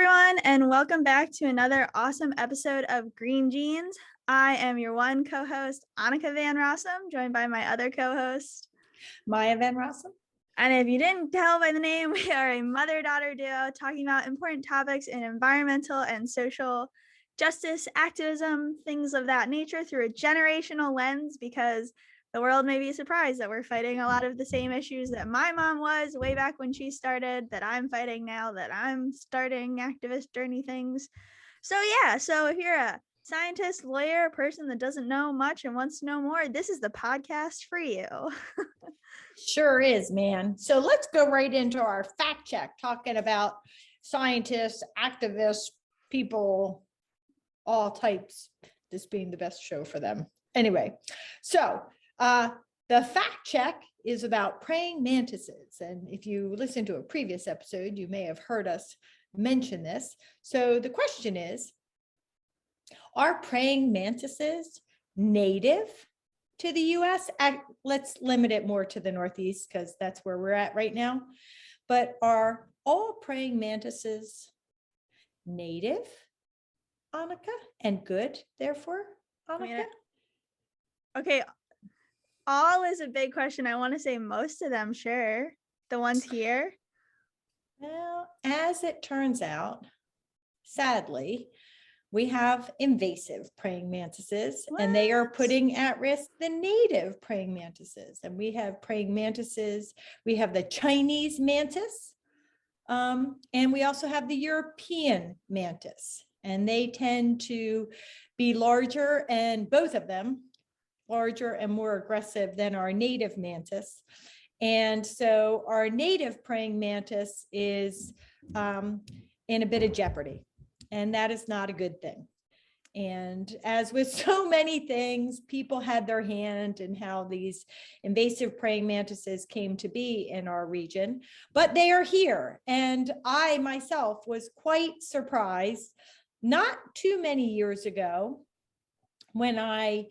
everyone, and welcome back to another awesome episode of Green Jeans. I am your one co-host, Anneke Van Rossum, joined by my other co-host, Maya Van Rossum. And if you didn't tell by the name, we are a mother-daughter duo talking about important topics in environmental and social justice, activism, things of that nature through a generational lens, because the world may be surprised that we're fighting a lot of the same issues that my mom was way back when she started, that I'm fighting now, that I'm starting activist journey things. So if you're a scientist, lawyer, a person that doesn't know much and wants to know more, this is the podcast for you. Sure is, man. So let's go right into our fact check, talking about scientists, activists, people, all types, this being the best show for them. Anyway, so the fact check is about praying mantises. And if you listen to a previous episode, you may have heard us mention this. So the question is, are praying mantises native to the US? Let's limit it more to the Northeast because that's where we're at right now. But are all praying mantises native, Anneke, and good, therefore, Anneke? Okay, all is a big question. I want to say most of them, sure. The ones here. Well, as it turns out, sadly, we have invasive praying mantises, and they are putting at risk the native praying mantises. And we have praying mantises. We have the Chinese mantis, and we also have the European mantis. And they tend to be larger, and both of them larger and more aggressive than our native mantis. And so our native praying mantis is in a bit of jeopardy. And that is not a good thing. And as with so many things, people had their hand in how these invasive praying mantises came to be in our region, but they are here. And I myself was quite surprised not too many years ago when I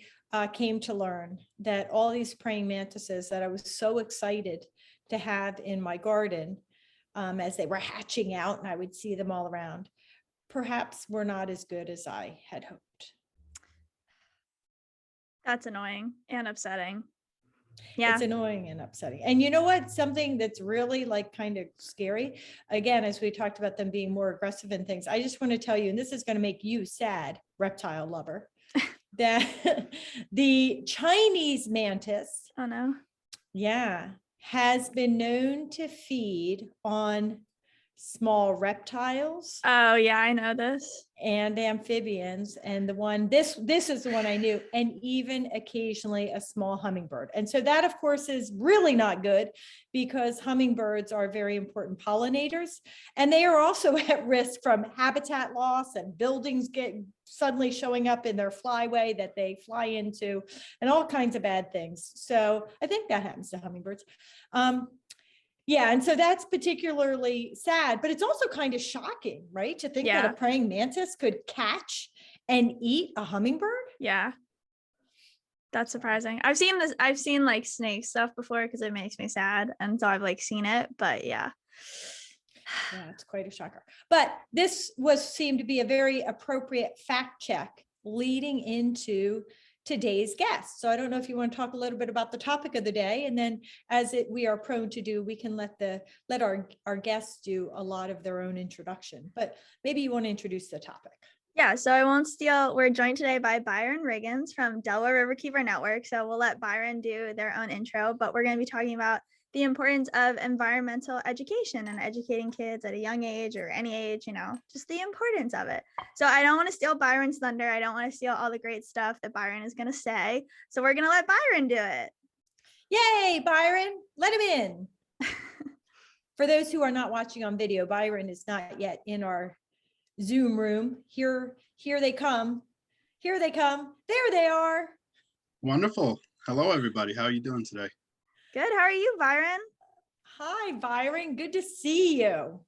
came to learn that all these praying mantises that I was so excited to have in my garden as they were hatching out and I would see them all around, perhaps were not as good as I had hoped. That's annoying and upsetting. Yeah. It's annoying and upsetting. And you know what? Something that's really like kind of scary, again, as we talked about them being more aggressive and things, I just want to tell you, and this is going to make you sad, reptile lover, that the Chinese mantis, oh no, has been known to feed on small reptiles. Oh yeah, I know this. And amphibians, and this is the one I knew, and even occasionally a small hummingbird. And so that, of course, is really not good, because hummingbirds are very important pollinators, and they are also at risk from habitat loss and buildings suddenly showing up in their flyway that they fly into, and all kinds of bad things. So I think that happens to hummingbirds. Yeah, and so that's particularly sad, but it's also kind of shocking, right? To think that a praying mantis could catch and eat a hummingbird. Yeah, that's surprising. I've seen like snake stuff before because it makes me sad, and so I've like seen it, but yeah. Yeah, it's quite a shocker. But this seemed to be a very appropriate fact check leading into today's guest. So I don't know if you want to talk a little bit about the topic of the day, and then as we are prone to do, we can let our guests do a lot of their own introduction, but maybe you want to introduce the topic. Yeah, so I won't steal. We're joined today by Byron Riggins from Delaware Riverkeeper Network. So we'll let Byron do their own intro, but we're going to be talking about the importance of environmental education and educating kids at a young age or any age, just the importance of it. So I don't want to steal Byron's thunder. I don't want to steal all the great stuff that Byron is going to say. So we're going to let Byron do it. Yay, Byron, let him in. For those who are not watching on video, Byron is not yet in our Zoom room. Here they come. Here they come. There they are. Wonderful. Hello, everybody. How are you doing today? Good. How are you, Byron? Hi, Byron. Good to see you.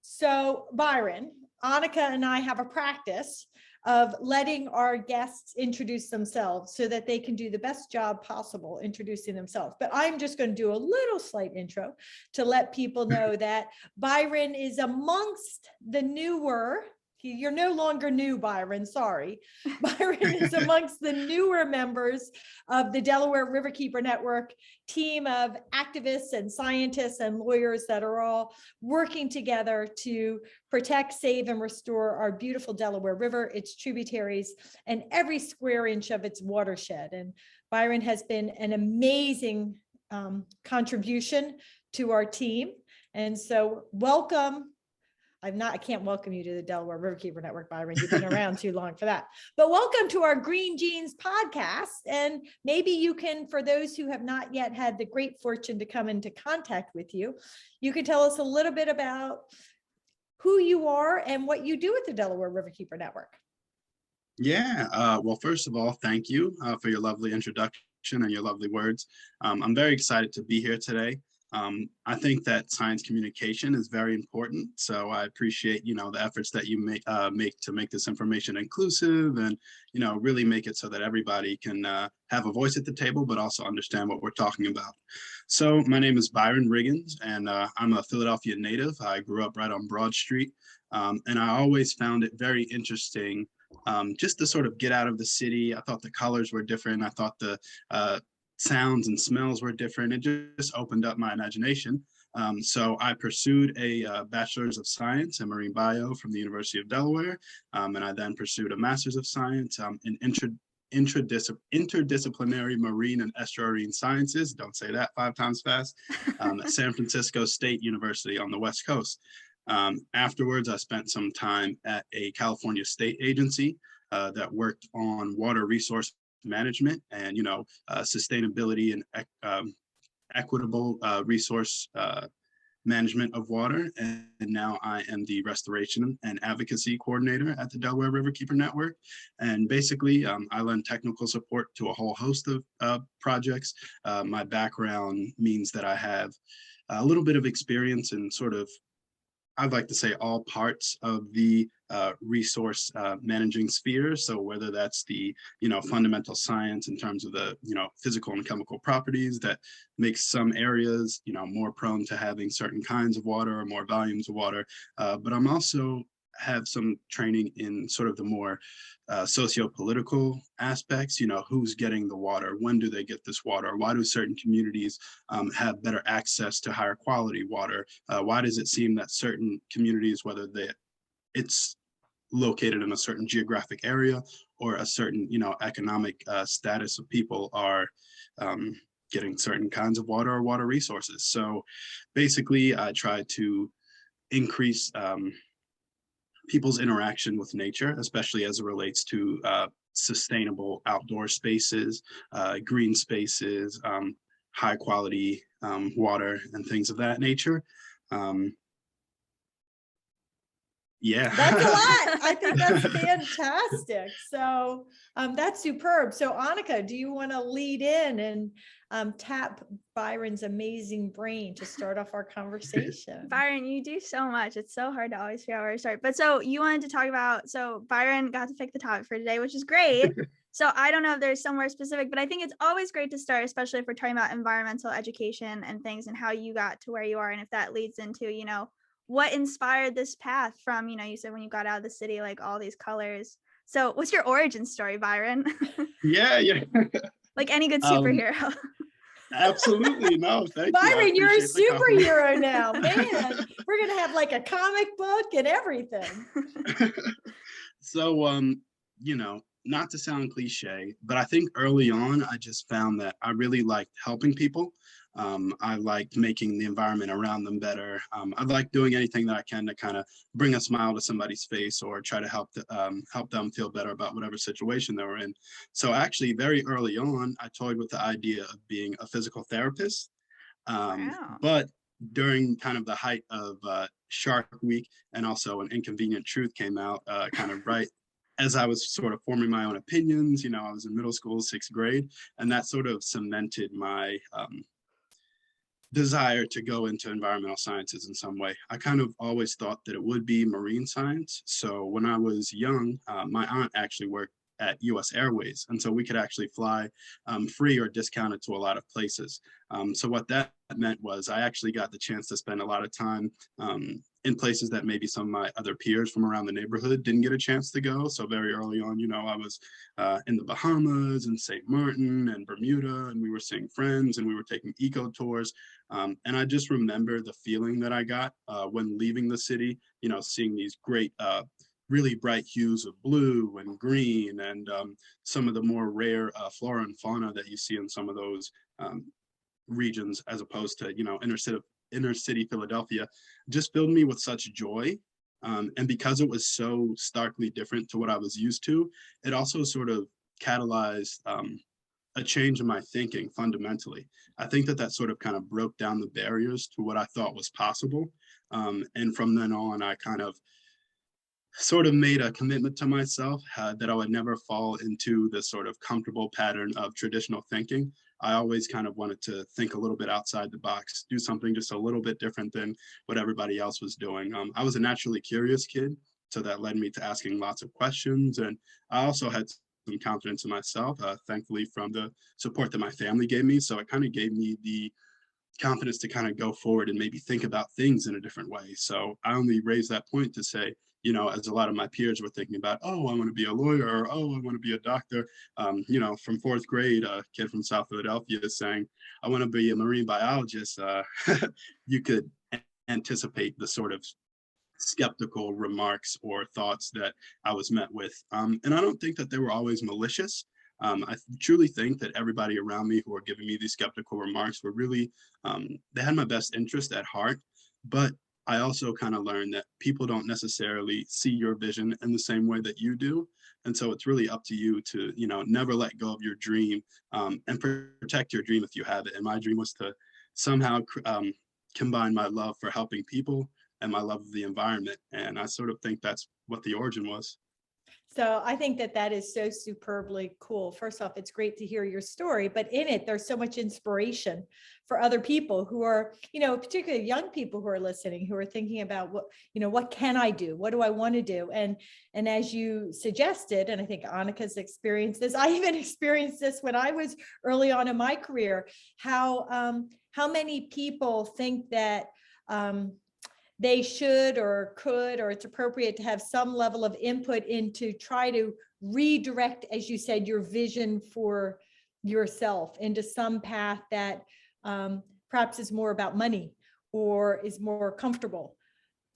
So, Byron, Anneke and I have a practice of letting our guests introduce themselves so that they can do the best job possible introducing themselves. But I'm just going to do a little slight intro to let people know that Byron is amongst the newer. You're no longer new, Byron, sorry. Byron is amongst the newer members of the Delaware Riverkeeper Network team of activists and scientists and lawyers that are all working together to protect, save, and restore our beautiful Delaware River, its tributaries, and every square inch of its watershed. And Byron has been an amazing contribution to our team. And so welcome. I can't welcome you to the Delaware Riverkeeper Network, Byron. You've been around too long for that. But welcome to our Green Jeans podcast. And maybe you can, for those who have not yet had the great fortune to come into contact with you, you can tell us a little bit about who you are and what you do at the Delaware Riverkeeper Network. Yeah, well, first of all, thank you for your lovely introduction and your lovely words. I'm very excited to be here today. I think that science communication is very important. So I appreciate, the efforts that you make to make this information inclusive and, really make it so that everybody can have a voice at the table, but also understand what we're talking about. So my name is Byron Riggins, and I'm a Philadelphia native. I grew up right on Broad Street, and I always found it very interesting just to sort of get out of the city. I thought the colors were different. I thought the sounds and smells were different. It just opened up my imagination. So I pursued a bachelor's of science in marine bio from the University of Delaware. And I then pursued a master's of science in interdisciplinary marine and estuarine sciences. Don't say that 5 times fast. At San Francisco State University on the West Coast. Afterwards, I spent some time at a California state agency that worked on water resource management and sustainability and equitable resource management of water. And now I am the Restoration and Advocacy Coordinator at the Delaware Riverkeeper Network. And basically, I lend technical support to a whole host of projects. My background means that I have a little bit of experience in sort of, I'd like to say, all parts of the resource managing sphere. So whether that's the, fundamental science in terms of the, physical and chemical properties that makes some areas, more prone to having certain kinds of water or more volumes of water. But I'm also have some training in sort of the more socio-political aspects, who's getting the water, when do they get this water, why do certain communities have better access to higher quality water, why does it seem that certain communities, whether it's located in a certain geographic area or a certain, economic status of people are getting certain kinds of water or water resources. So basically, I try to increase people's interaction with nature, especially as it relates to sustainable outdoor spaces, green spaces, high quality water, and things of that nature. Yeah. That's a lot. I think that's fantastic. So that's superb. So Anneke, do you want to lead in and tap Byron's amazing brain to start off our conversation? Byron, you do so much. It's so hard to always figure out where to start. But so you wanted to talk about, so Byron got to pick the topic for today, which is great. So I don't know if there's somewhere specific, but I think it's always great to start, especially if we're talking about environmental education and things and how you got to where you are. And if that leads into, what inspired this path from, you said when you got out of the city, like all these colors. So what's your origin story, Byron? Yeah. Like any good superhero. Absolutely. No, thank Byron, you. you're a superhero now, man. We're going to have like a comic book and everything. So, not to sound cliche, but I think early on, I just found that I really liked helping people. I liked making the environment around them better. I like doing anything that I can to kind of bring a smile to somebody's face or try to help them feel better about whatever situation they were in. So actually, very early on, I toyed with the idea of being a physical therapist. Wow. But during kind of the height of Shark Week and also An Inconvenient Truth came out kind of right as I was sort of forming my own opinions. I was in middle school, 6th grade, and that sort of cemented my desire to go into environmental sciences in some way. I kind of always thought that it would be marine science. So when I was young, my aunt actually worked at US Airways. And so we could actually fly free or discounted to a lot of places. So what that meant was I actually got the chance to spend a lot of time in places that maybe some of my other peers from around the neighborhood didn't get a chance to go. So very early on, I was in the Bahamas and St. Martin and Bermuda, and we were seeing friends and we were taking eco tours. And I just remember the feeling that I got when leaving the city, seeing these great, really bright hues of blue and green and some of the more rare flora and fauna that you see in some of those regions, as opposed to, inner city Philadelphia, just filled me with such joy. And because it was so starkly different to what I was used to, it also sort of catalyzed a change in my thinking fundamentally. I think that sort of kind of broke down the barriers to what I thought was possible. And from then on, I kind of sort of made a commitment to myself that I would never fall into this sort of comfortable pattern of traditional thinking. I always kind of wanted to think a little bit outside the box, do something just a little bit different than what everybody else was doing. I was a naturally curious kid, so that led me to asking lots of questions. And I also had some confidence in myself, thankfully from the support that my family gave me. So it kind of gave me the confidence to kind of go forward and maybe think about things in a different way. So I only raised that point to say, as a lot of my peers were thinking about, oh, I want to be a lawyer, or oh, I want to be a doctor. From fourth grade, a kid from South Philadelphia is saying, I want to be a marine biologist. You could anticipate the sort of skeptical remarks or thoughts that I was met with. And I don't think that they were always malicious. I truly think that everybody around me who were giving me these skeptical remarks were really, they had my best interest at heart. But I also kind of learned that people don't necessarily see your vision in the same way that you do. And so it's really up to you to, never let go of your dream and protect your dream if you have it. And my dream was to somehow combine my love for helping people and my love of the environment. And I sort of think that's what the origin was. So I think that is so superbly cool. First off, it's great to hear your story, but in it, there's so much inspiration for other people who are, particularly young people who are listening, who are thinking about what can I do? What do I want to do? And as you suggested, and I think Anneke's experienced this, I even experienced this when I was early on in my career, how many people think that, they should or could, or it's appropriate to have some level of input into try to redirect, as you said, your vision for yourself into some path that perhaps is more about money or is more comfortable.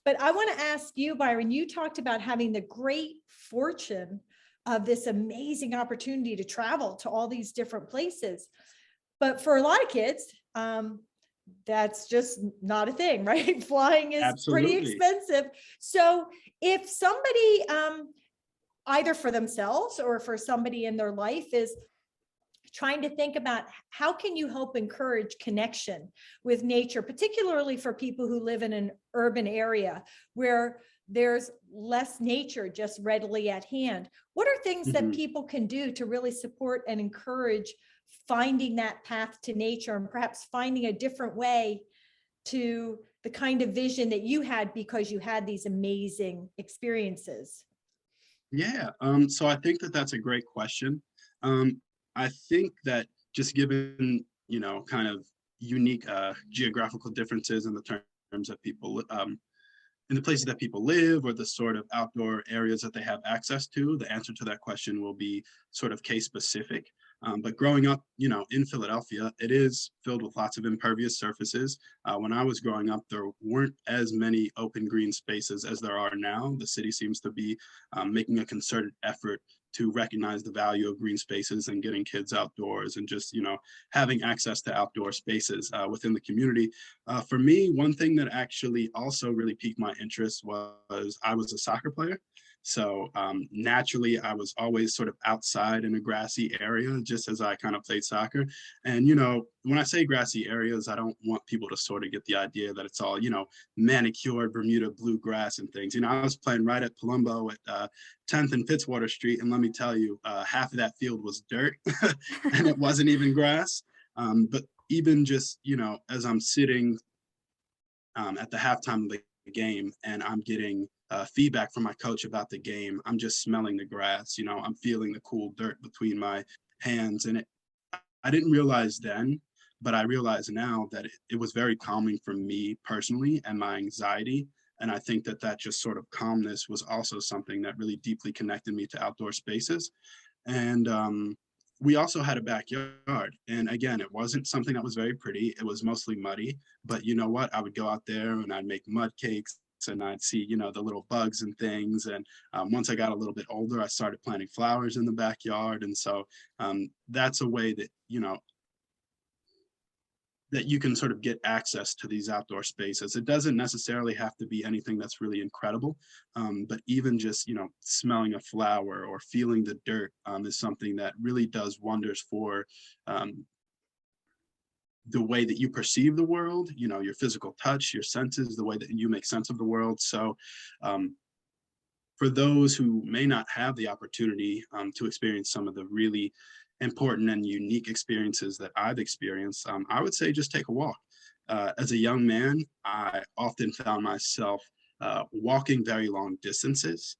But I want to ask you, Byron, you talked about having the great fortune of this amazing opportunity to travel to all these different places. But for a lot of kids, that's just not a thing, right? Flying is Absolutely pretty expensive. So if somebody, either for themselves or for somebody in their life, is trying to think about how can you help encourage connection with nature, particularly for people who live in an urban area where there's less nature just readily at hand. What are things that people can do to really support and encourage finding that path to nature and perhaps finding a different way to the kind of vision that you had because you had these amazing experiences? Yeah, so I think that that's a great question. I think that just given, kind of unique geographical differences in the terms that people, in the places that people live or the sort of outdoor areas that they have access to, the answer to that question will be sort of case specific. But growing up, in Philadelphia, it is filled with lots of impervious surfaces. When I was growing up, there weren't as many open green spaces as there are now. The city seems to be making a concerted effort to recognize the value of green spaces and getting kids outdoors and just, having access to outdoor spaces within the community. For me, one thing that actually also really piqued my interest was I was a soccer player. So naturally, I was always sort of outside in a grassy area, just as I kind of played soccer. And, when I say grassy areas, I don't want people to sort of get the idea that it's all, manicured Bermuda bluegrass and things. I was playing right at Palumbo at 10th and Fitzwater Street. And let me tell you, half of that field was dirt and it wasn't even grass. But even just, as I'm sitting at the halftime of the game and I'm getting feedback from my coach about the game, I'm just smelling the grass, I'm feeling the cool dirt between my hands. And I didn't realize then, but I realize now that it was very calming for me personally and my anxiety. And I think that just sort of calmness was also something that really deeply connected me to outdoor spaces. And we also had a backyard. And again, it wasn't something that was very pretty. It was mostly muddy. But you know what? I would go out there and I'd make mud cakes and I'd see, the little bugs and things. And once I got a little bit older, I started planting flowers in the backyard. And so that's a way that, that you can sort of get access to these outdoor spaces. It doesn't necessarily have to be anything that's really incredible, but even just, smelling a flower or feeling the dirt is something that really does wonders for the way that you perceive the world, your physical touch, your senses, the way that you make sense of the world. So for those who may not have the opportunity to experience some of the really important and unique experiences that I've experienced, I would say just take a walk. As a young man, I often found myself walking very long distances.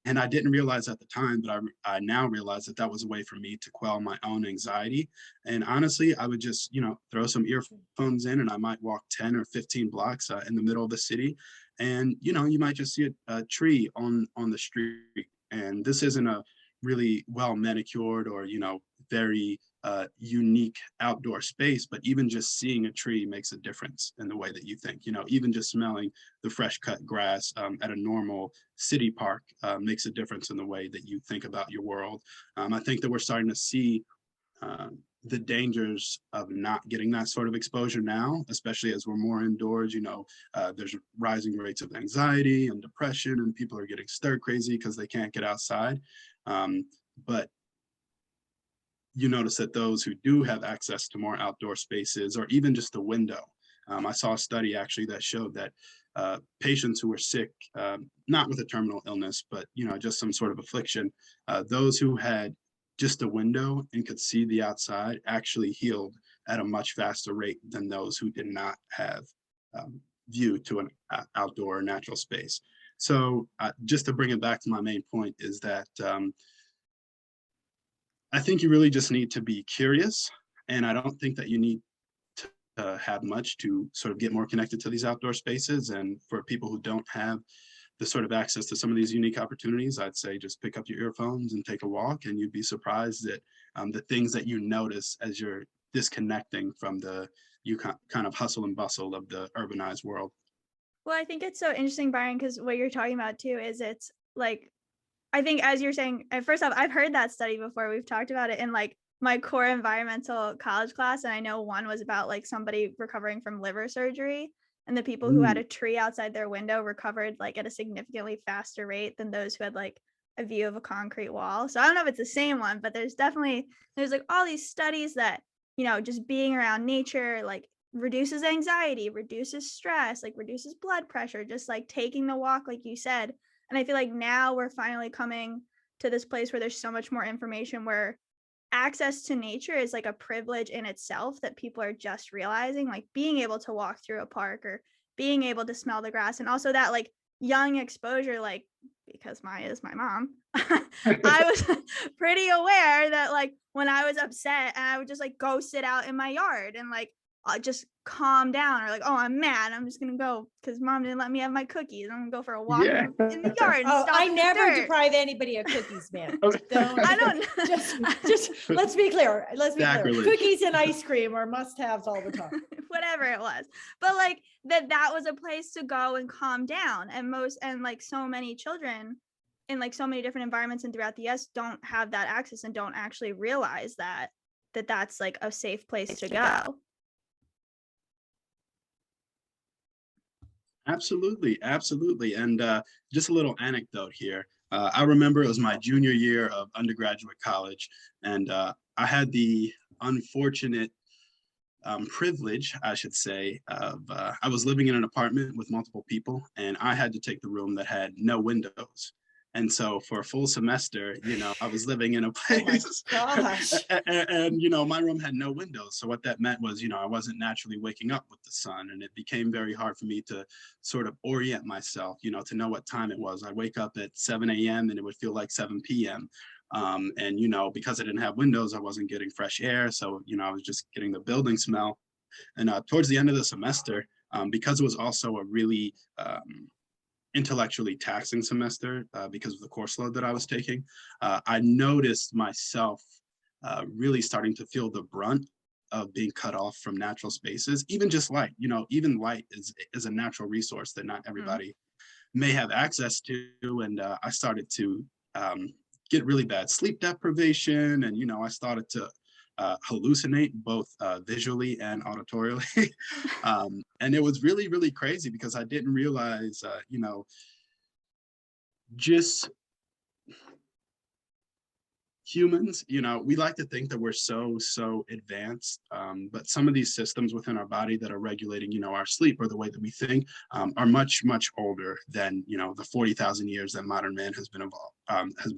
And I didn't realize at the time, but I now realize that was a way for me to quell my own anxiety. And honestly, I would just, throw some earphones in and I might walk 10 or 15 blocks in the middle of the city. And, you might just see a tree on the street. And this isn't a really well manicured or, very unique outdoor space, but even just seeing a tree makes a difference in the way that you think. Even just smelling the fresh cut grass at a normal city park makes a difference in the way that you think about your world. I think that we're starting to see the dangers of not getting that sort of exposure now, especially as we're more indoors. There's rising rates of anxiety and depression, and people are getting stir crazy because they can't get outside. But you notice that those who do have access to more outdoor spaces, or even just a window, I saw a study actually that showed that patients who were sick, not with a terminal illness, but just some sort of affliction, those who had just a window and could see the outside actually healed at a much faster rate than those who did not have view to an outdoor natural space. So just to bring it back to my main point is that I think you really just need to be curious, and I don't think that you need to have much to sort of get more connected to these outdoor spaces. And for people who don't have the sort of access to some of these unique opportunities, I'd say just pick up your earphones and take a walk, and you'd be surprised at the things that you notice as you're disconnecting from the kind of hustle and bustle of the urbanized world. Well, I think it's so interesting, Byron, because what you're talking about too is it's like, I think as you're saying, first off, I've heard that study before. We've talked about it in like my core environmental college class. And I know one was about like somebody recovering from liver surgery, and the people who had a tree outside their window recovered like at a significantly faster rate than those who had like a view of a concrete wall. So I don't know if it's the same one, but there's like all these studies that, just being around nature, like reduces anxiety, reduces stress, like reduces blood pressure, just like taking the walk, like you said. And I feel like now we're finally coming to this place where there's so much more information, where access to nature is like a privilege in itself that people are just realizing, like being able to walk through a park or being able to smell the grass. And also that like young exposure, like because Maya is my mom, I was pretty aware that like when I was upset and I would just like go sit out in my yard and like just calm down, or like, oh, I'm mad, I'm just gonna go because mom didn't let me have my cookies, I'm gonna go for a walk in the yard and I in the never dirt. deprive anybody of cookies, man. I don't just let's be clear. Sacrilege. Cookies and ice cream are must-haves all the time. Whatever it was, but like that was a place to go and calm down. And like so many children in like so many different environments and throughout the US don't have that access and don't actually realize that's like a safe place to go. Absolutely. And just a little anecdote here. I remember it was my junior year of undergraduate college, and I had the unfortunate privilege, I should say, of I was living in an apartment with multiple people, and I had to take the room that had no windows. And so for a full semester, I was living in a Oh my place gosh. and, my room had no windows. So what that meant was, I wasn't naturally waking up with the sun, and it became very hard for me to sort of orient myself, to know what time it was. I wake up at 7 a.m. and it would feel like 7 p.m. And, because I didn't have windows, I wasn't getting fresh air. So, I was just getting the building smell. And towards the end of the semester, because it was also a really intellectually taxing semester because of the course load that I was taking, I noticed myself really starting to feel the brunt of being cut off from natural spaces, even just light. Even light is a natural resource that not everybody may have access to. And I started to get really bad sleep deprivation, and I started to hallucinate both visually and auditorially. And it was really, really crazy because I didn't realize, just humans, we like to think that we're so advanced, but some of these systems within our body that are regulating, our sleep or the way that we think, are much, much older than, the 40,000 years that modern man has been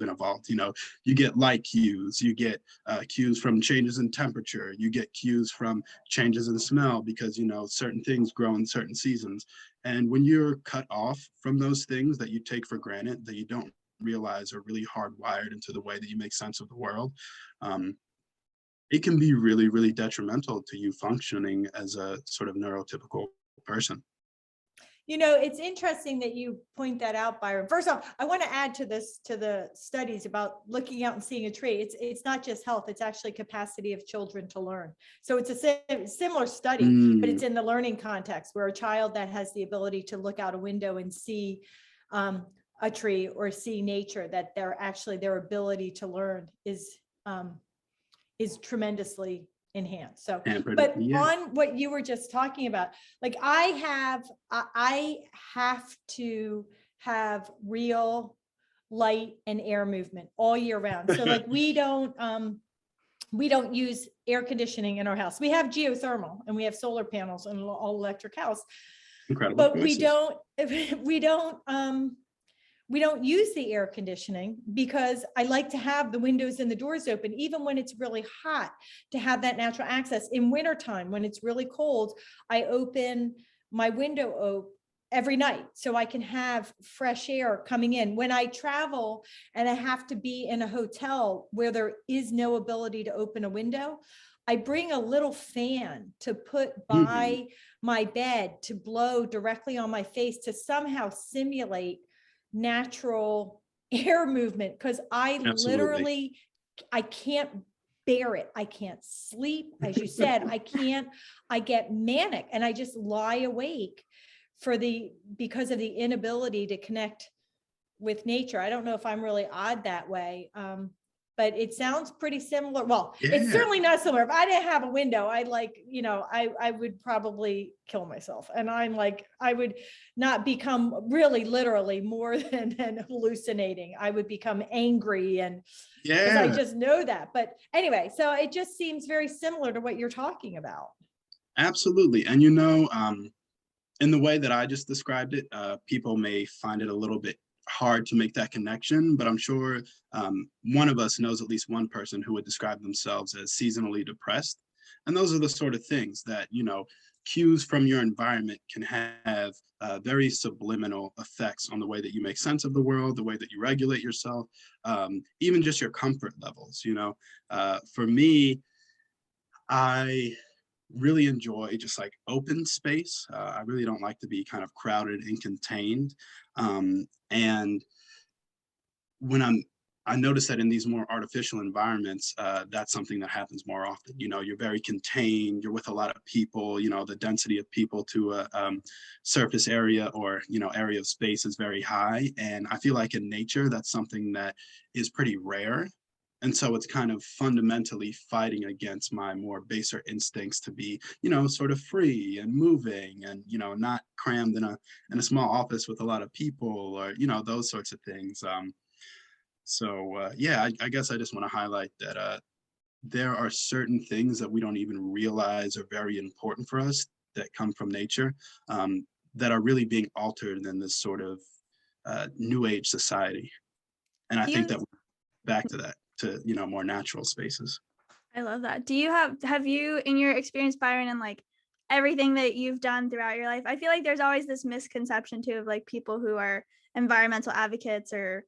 evolved. You get light cues, you get cues from changes in temperature, you get cues from changes in smell because, certain things grow in certain seasons. And when you're cut off from those things that you take for granted, that you don't realize are really hardwired into the way that you make sense of the world, it can be really, really detrimental to you functioning as a sort of neurotypical person. It's interesting that you point that out, Byron. First off, I want to add to the studies about looking out and seeing a tree. It's not just health, it's actually capacity of children to learn. So it's a similar study, but it's in the learning context where a child that has the ability to look out a window and see a tree or see nature, that their ability to learn is tremendously enhanced. So, but on what you were just talking about, like I have to have real light and air movement all year round. So like we don't use air conditioning in our house. We have geothermal and we have solar panels and all electric house. Incredible. But we don't use the air conditioning because I like to have the windows and the doors open, even when it's really hot, to have that natural access. In wintertime, when it's really cold, I open my window every night so I can have fresh air coming in. When I travel and I have to be in a hotel where there is no ability to open a window, I bring a little fan to put by my bed to blow directly on my face to somehow simulate natural air movement, because literally, I can't bear it. I can't sleep. As you said, I get manic and I just lie awake because of the inability to connect with nature. I don't know if I'm really odd that way. But it sounds pretty similar. Well, it's certainly not similar. If I didn't have a window, I would probably kill myself. And I would not become really literally more than hallucinating. I would become angry because I just know that. But anyway, so it just seems very similar to what you're talking about. Absolutely. And in the way that I just described it, people may find it a little bit hard to make that connection, but I'm sure one of us knows at least one person who would describe themselves as seasonally depressed. And those are the sort of things that, cues from your environment can have very subliminal effects on the way that you make sense of the world, the way that you regulate yourself, even just your comfort levels. For me, I really enjoy just like open space. I really don't like to be kind of crowded and contained. And when I notice that in these more artificial environments, that's something that happens more often. You're very contained, you're with a lot of people, the density of people to a surface area or, area of space is very high. And I feel like in nature, that's something that is pretty rare. And so it's kind of fundamentally fighting against my more baser instincts to be, sort of free and moving and, not crammed in a small office with a lot of people or, those sorts of things. I guess I just want to highlight that there are certain things that we don't even realize are very important for us that come from nature that are really being altered in this sort of new age society. And I Do think you, that we're back to that, to, more natural spaces. I love that. Do you have you, in your experience, Byron, and like everything that you've done throughout your life, I feel like there's always this misconception too of like people who are environmental advocates or,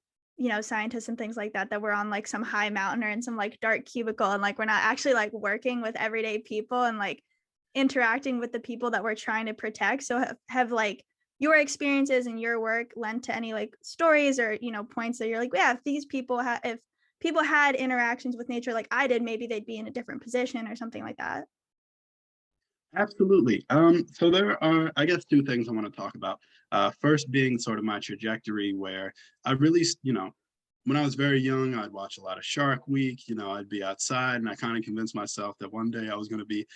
scientists and things like that, that we're on like some high mountain or in some like dark cubicle and like we're not actually like working with everyday people and like interacting with the people that we're trying to protect. So have like your experiences and your work lent to any like stories or, points that you're like, yeah, if these people if people had interactions with nature like I did, maybe they'd be in a different position or something like that? Absolutely. So there are, I guess, two things I want to talk about. First being sort of my trajectory where I really, when I was very young, I'd watch a lot of Shark Week. I'd be outside and I kind of convinced myself that one day I was going to be,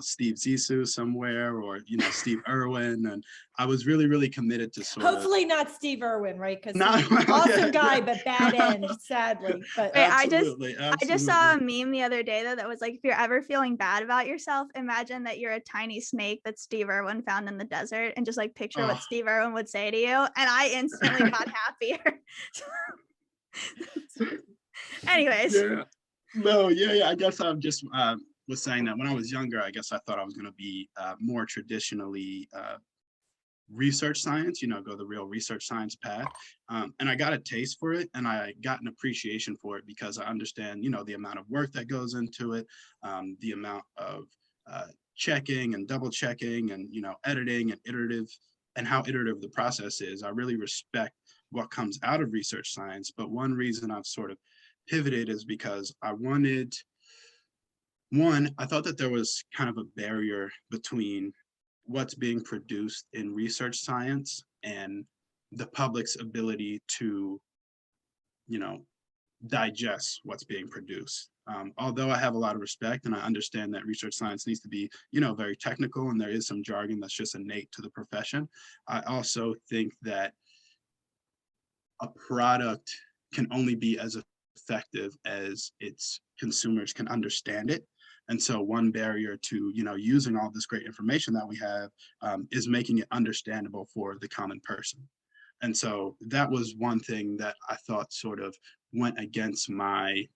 Steve Zissou somewhere, or, Steve Irwin. And I was really, really committed to sort Hopefully not Steve Irwin, right? Because Not, he's awesome guy, yeah. but bad end, sadly. But Wait, Absolutely, I just saw a absolutely. meme the other day that was like, if you're ever feeling bad about yourself, imagine that you're a tiny snake that Steve Irwin found in the desert and just like picture what Oh. Steve Irwin would say to you. And I instantly got happier. Anyways, Yeah. No, yeah. I guess I'm just was saying that when I was younger, I guess I thought I was going to be more traditionally research science, go the real research science path. And I got a taste for it and I got an appreciation for it because I understand, the amount of work that goes into it, the amount of checking and double checking and, editing and iterative, and how iterative the process is. I really respect what comes out of research science. But one reason I've sort of pivoted is because I thought that there was kind of a barrier between what's being produced in research science and the public's ability to, digest what's being produced. Although I have a lot of respect and I understand that research science needs to be, very technical and there is some jargon that's just innate to the profession, I also think that a product can only be as effective as its consumers can understand it. And so one barrier to, using all this great information that we have is making it understandable for the common person. And so that was one thing that I thought sort of went against my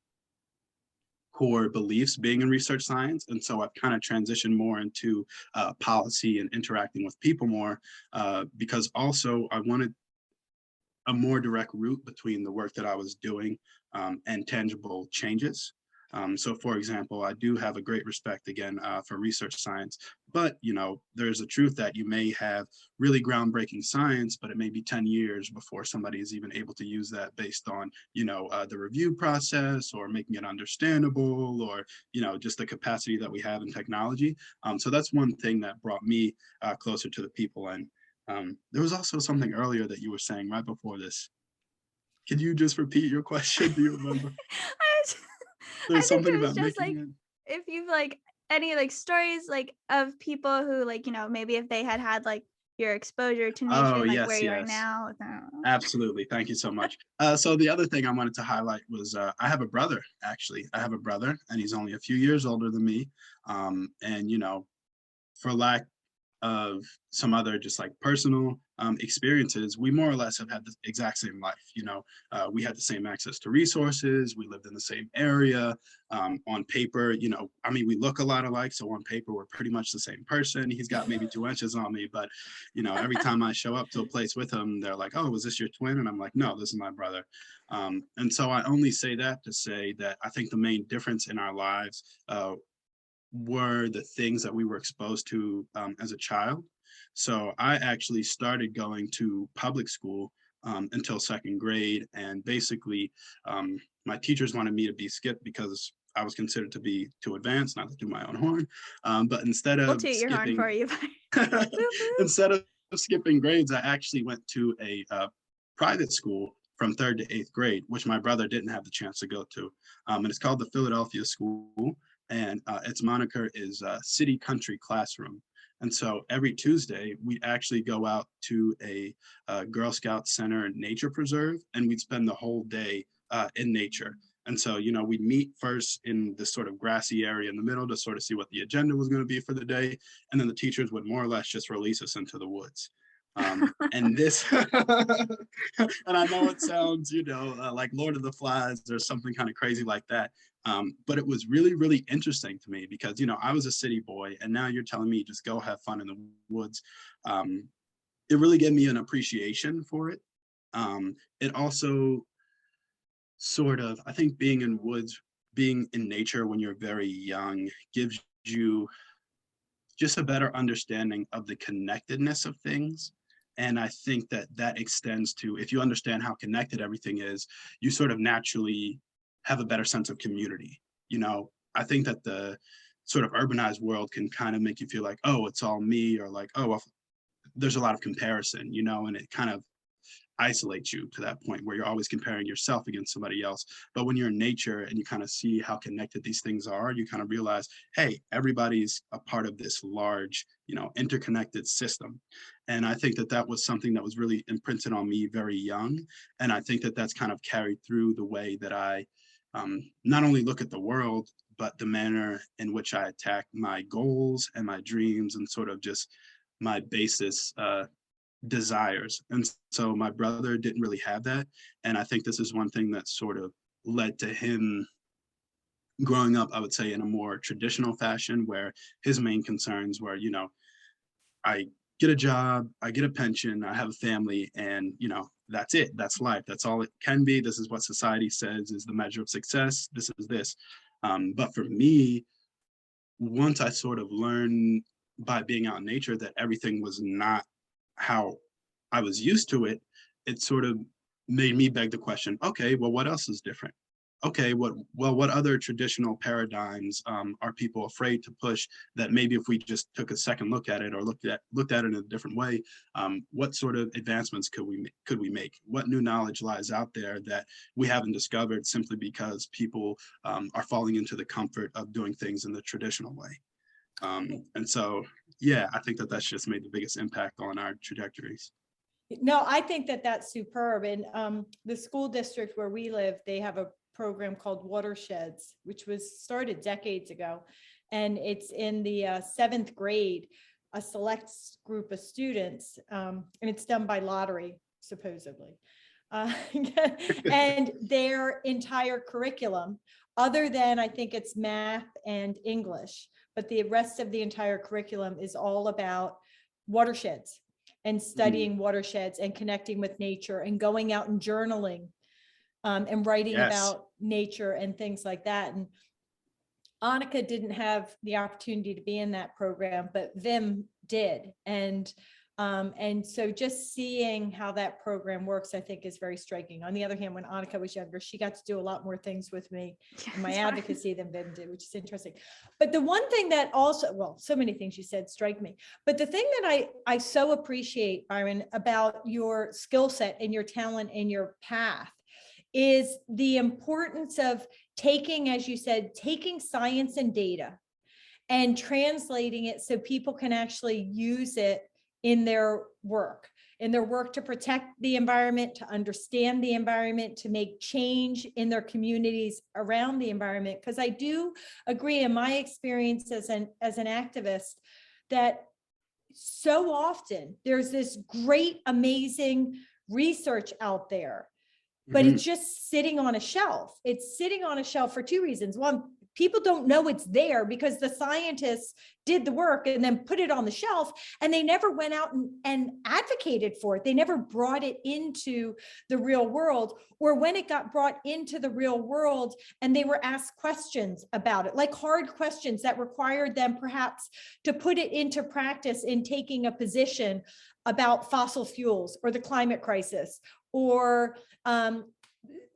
core beliefs being in research science. And so I've kind of transitioned more into policy and interacting with people more because also I wanted a more direct route between the work that I was doing and tangible changes. So for example, I do have a great respect again for research science, but there's a truth that you may have really groundbreaking science, but it may be 10 years before somebody is even able to use that based on, the review process or making it understandable or, just the capacity that we have in technology. So that's one thing that brought me closer to the people. And there was also something earlier that you were saying right before this. Could you just repeat your question? Do you remember? I There's think something it was about just making like it. if you've like any like stories like of people who like, maybe if they had like your exposure to nature Oh, and like where yes, you are yes. now. Absolutely. Thank you so much. So the other thing I wanted to highlight was I have a brother, actually. I have a brother, and he's only a few years older than me. And, for lack of some other just like personal experiences, we more or less have had the exact same life. We had the same access to resources. We lived in the same area. On paper, we look a lot alike. So on paper, we're pretty much the same person. He's got maybe 2 inches on me, but every time I show up to a place with him, they're like, "Oh, was this your twin?" And I'm like, "No, this is my brother." And so I only say that to say that I think the main difference in our lives were the things that we were exposed to as a child. So I actually started going to public school until second grade. And basically, my teachers wanted me to be skipped because I was considered to be too advanced, not to do my own horn. But instead We'll of toot your horn for skipping, you. instead of skipping grades, I actually went to a private school from third to eighth grade, which my brother didn't have the chance to go to. And it's called the Philadelphia School. And its moniker is City Country Classroom. And so every Tuesday, we'd actually go out to a Girl Scout Center nature preserve, and we'd spend the whole day in nature. And so, we'd meet first in this sort of grassy area in the middle to sort of see what the agenda was going to be for the day. And then the teachers would more or less just release us into the woods. And this, and I know it sounds, like Lord of the Flies or something kind of crazy like that. But it was really, really interesting to me because, I was a city boy, and now you're telling me just go have fun in the woods. It really gave me an appreciation for it. It also sort of, I think being in woods, being in nature when you're very young gives you just a better understanding of the connectedness of things. And I think that extends to, if you understand how connected everything is, you sort of naturally have a better sense of community. I think that the sort of urbanized world can kind of make you feel like, oh, it's all me, or like, oh, well, there's a lot of comparison, and it kind of isolates you to that point where you're always comparing yourself against somebody else. But when you're in nature and you kind of see how connected these things are, you kind of realize, hey, everybody's a part of this large, interconnected system. And I think that was something that was really imprinted on me very young. And I think that that's kind of carried through the way that I not only look at the world, but the manner in which I attack my goals and my dreams and sort of just my basis desires. And so my brother didn't really have that. And I think this is one thing that sort of led to him growing up, I would say, in a more traditional fashion, where his main concerns were, I get a job, I get a pension, I have a family, and, that's it. That's life. That's all it can be. This is what society says is the measure of success. This is this. But for me, once I sort of learned by being out in nature that everything was not how I was used to it, it sort of made me beg the question, okay, well, what else is different? Okay, what other traditional paradigms are people afraid to push that maybe if we just took a second look at it or looked at it in a different way, what sort of advancements could we make? What new knowledge lies out there that we haven't discovered simply because people are falling into the comfort of doing things in the traditional way? And so, yeah, I think that that's just made the biggest impact on our trajectories. No, I think that that's superb. And the school district where we live, they have a program called Watersheds, which was started decades ago. And it's in the 7th grade, a select group of students, and it's done by lottery, supposedly. And their entire curriculum, other than I think it's math and English, but the rest of the entire curriculum is all about watersheds and studying watersheds and connecting with nature and going out and journaling and writing about nature and things like that. And Anneke didn't have the opportunity to be in that program, but Vim did. And so just seeing how that program works, I think is very striking. On the other hand, when Anneke was younger, she got to do a lot more things with me in my advocacy than Vim did, which is interesting. But the one thing that also, well, so many things you said strike me, but the thing that I so appreciate, Byron, about your skill set and your talent and your path is the importance of taking, as you said, taking science and data and translating it so people can actually use it in their work to protect the environment, to understand the environment, to make change in their communities around the environment. Because I do agree, in my experience as an activist, that so often there's this great, amazing research out there, but it's just sitting on a shelf. It's sitting on a shelf for two reasons. One, people don't know it's there because the scientists did the work and then put it on the shelf, and they never went out and advocated for it. They never brought it into the real world, or when it got brought into the real world and they were asked questions about it, like hard questions that required them perhaps to put it into practice in taking a position about fossil fuels or the climate crisis, or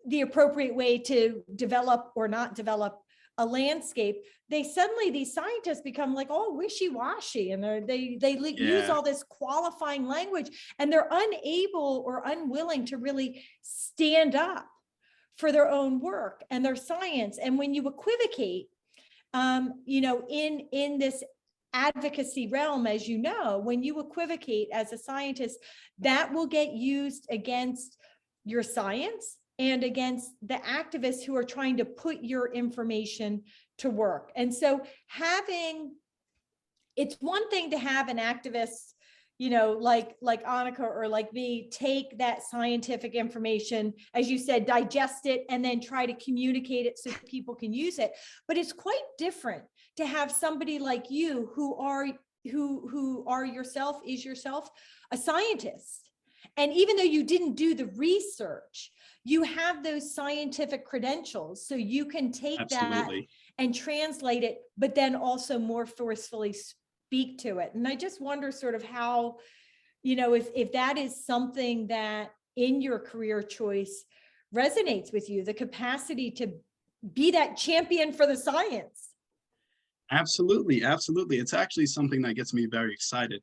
the appropriate way to develop or not develop a landscape. These scientists become like all wishy-washy, and they use all this qualifying language, and they're unable or unwilling to really stand up for their own work and their science. And when you equivocate, in this advocacy realm, as you know, when you equivocate as a scientist, that will get used against your science and against the activists who are trying to put your information to work. And so it's one thing to have an activist, like Anneke or like me, take that scientific information, as you said, digest it, and then try to communicate it so people can use it. But it's quite different to have somebody like you who are yourself a scientist. And even though you didn't do the research, you have those scientific credentials, so you can take Absolutely. that and translate it, but then also more forcefully speak to it. And I just wonder sort of how, if that is something that in your career choice resonates with you, the capacity to be that champion for the science. Absolutely, absolutely. It's actually something that gets me very excited.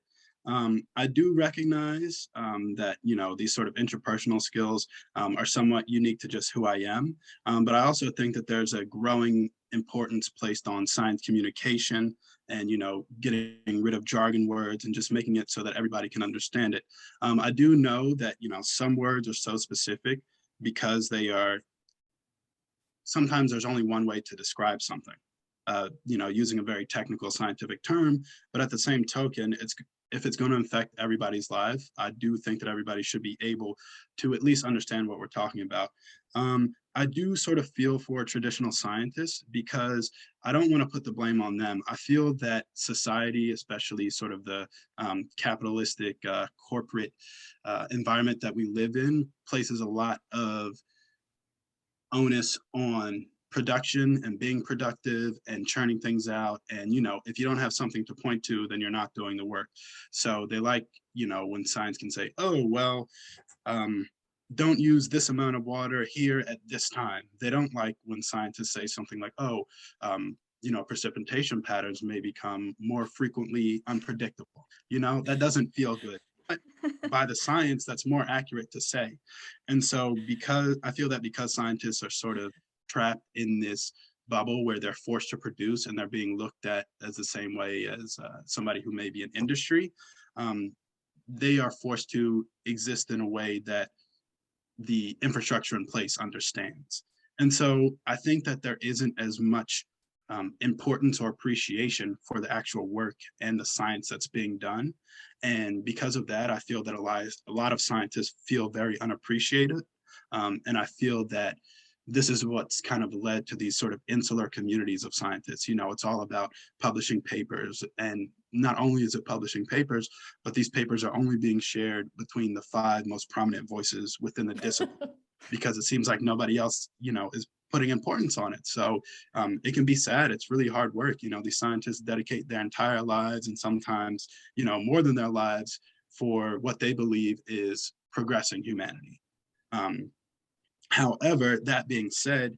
I do recognize that, these sort of interpersonal skills are somewhat unique to just who I am. But I also think that there's a growing importance placed on science communication and, getting rid of jargon words and just making it so that everybody can understand it. I do know that, some words are so specific because sometimes there's only one way to describe something. Using a very technical scientific term, but at the same token, if it's going to affect everybody's life, I do think that everybody should be able to at least understand what we're talking about. I do sort of feel for traditional scientists because I don't want to put the blame on them. I feel that society, especially sort of the capitalistic corporate environment that we live in, places a lot of onus on production and being productive and churning things out. And, if you don't have something to point to, then you're not doing the work. So they like, when science can say, oh, well, don't use this amount of water here at this time. They don't like when scientists say something like, oh, precipitation patterns may become more frequently unpredictable. That doesn't feel good. But by the science, that's more accurate to say. And so because scientists are sort of trapped in this bubble where they're forced to produce and they're being looked at as the same way as somebody who may be in industry, they are forced to exist in a way that the infrastructure in place understands. And so I think that there isn't as much importance or appreciation for the actual work and the science that's being done. And because of that, I feel that a lot of scientists feel very unappreciated. And I feel that this is what's kind of led to these sort of insular communities of scientists. It's all about publishing papers. And not only is it publishing papers, but these papers are only being shared between the 5 most prominent voices within the discipline because it seems like nobody else, is putting importance on it. So it can be sad. It's really hard work. These scientists dedicate their entire lives and sometimes, more than their lives for what they believe is progressing humanity. However, that being said,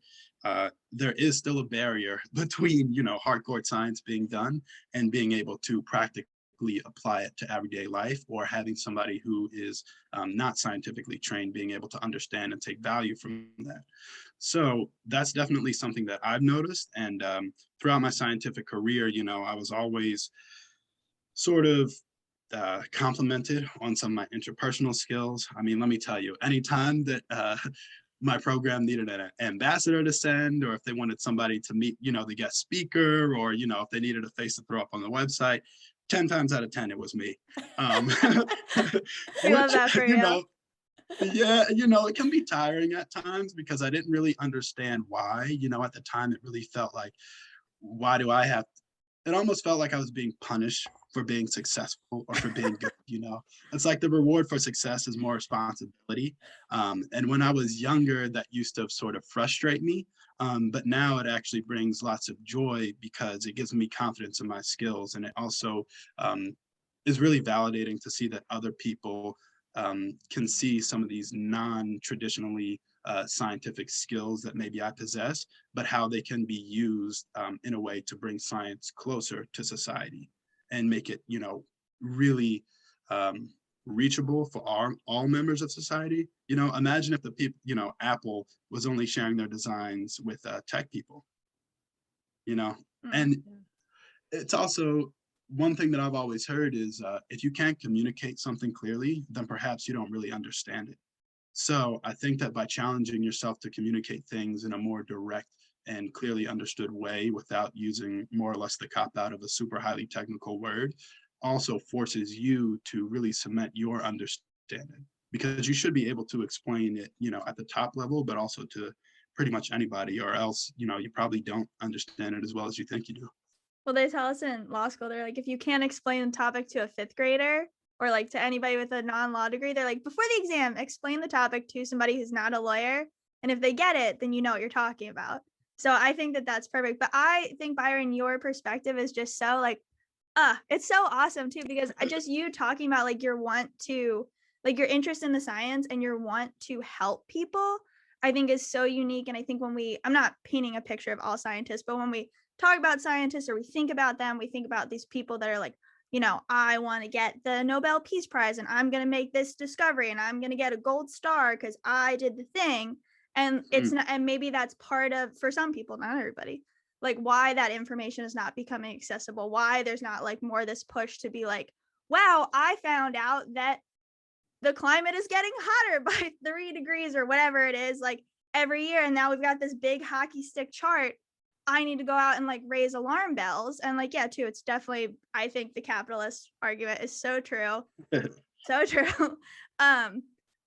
there is still a barrier between, hardcore science being done and being able to practically apply it to everyday life, or having somebody who is not scientifically trained being able to understand and take value from that. So that's definitely something that I've noticed. And throughout my scientific career, I was always sort of complimented on some of my interpersonal skills. I mean, let me tell you, anytime that my program needed an ambassador to send, or if they wanted somebody to meet, the guest speaker, or, if they needed a face to throw up on the website, 10 times out of 10, it was me. We love that for you. Yeah, it can be tiring at times because I didn't really understand why. At the time, it really felt like, why do I have it almost felt like I was being punished for being successful or for being good. It's like the reward for success is more responsibility. And when I was younger, that used to sort of frustrate me. But now it actually brings lots of joy because it gives me confidence in my skills. And it also is really validating to see that other people can see some of these non-traditionally scientific skills that maybe I possess, but how they can be used in a way to bring science closer to society and make it, really reachable for all members of society. Imagine if the people, Apple was only sharing their designs with tech people, and it's also one thing that I've always heard is if you can't communicate something clearly, then perhaps you don't really understand it. So I think that by challenging yourself to communicate things in a more direct and clearly understood way without using more or less the cop out of a super highly technical word, also forces you to really cement your understanding, because you should be able to explain it, at the top level, but also to pretty much anybody, or else, you probably don't understand it as well as you think you do. Well, they tell us in law school, they're like, if you can't explain the topic to a fifth grader or like to anybody with a non-law degree, they're like, before the exam, explain the topic to somebody who's not a lawyer. And if they get it, then you know what you're talking about. So I think that that's perfect. But I think, Byron, your perspective is just so like, it's so awesome too, because I just, you talking about like your your interest in the science and your want to help people, I think is so unique. And I think I'm not painting a picture of all scientists, but when we talk about scientists or we think about them, we think about these people that are like, I want to get the Nobel Peace Prize and I'm going to make this discovery and I'm going to get a gold star because I did the thing. And it's not, and maybe that's part of, for some people, not everybody, like why that information is not becoming accessible, why there's not like more this push to be like, wow, I found out that the climate is getting hotter by 3 degrees or whatever it is, like every year. And now we've got this big hockey stick chart. I need to go out and like raise alarm bells. And like, yeah, too, it's definitely, I think the capitalist argument is so true. So true.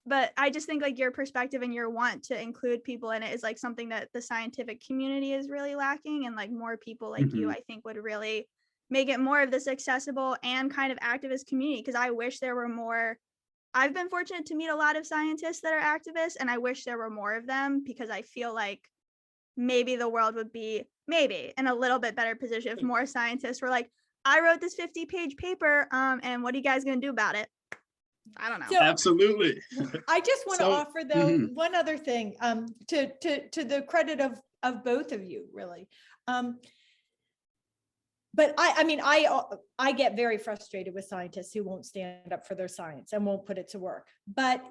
But I just think like your perspective and your want to include people in it is like something that the scientific community is really lacking. And like more people like you, I think would really make it more of this accessible and kind of activist community. Cause I wish there were more. I've been fortunate to meet a lot of scientists that are activists, and I wish there were more of them because I feel like maybe the world would be maybe in a little bit better position if more scientists were like, I wrote this 50-page paper, and what are you guys going to do about it? I don't know. So, Absolutely. I just want to offer though one other thing, to the credit of both of you, really. But I mean, I get very frustrated with scientists who won't stand up for their science and won't put it to work. But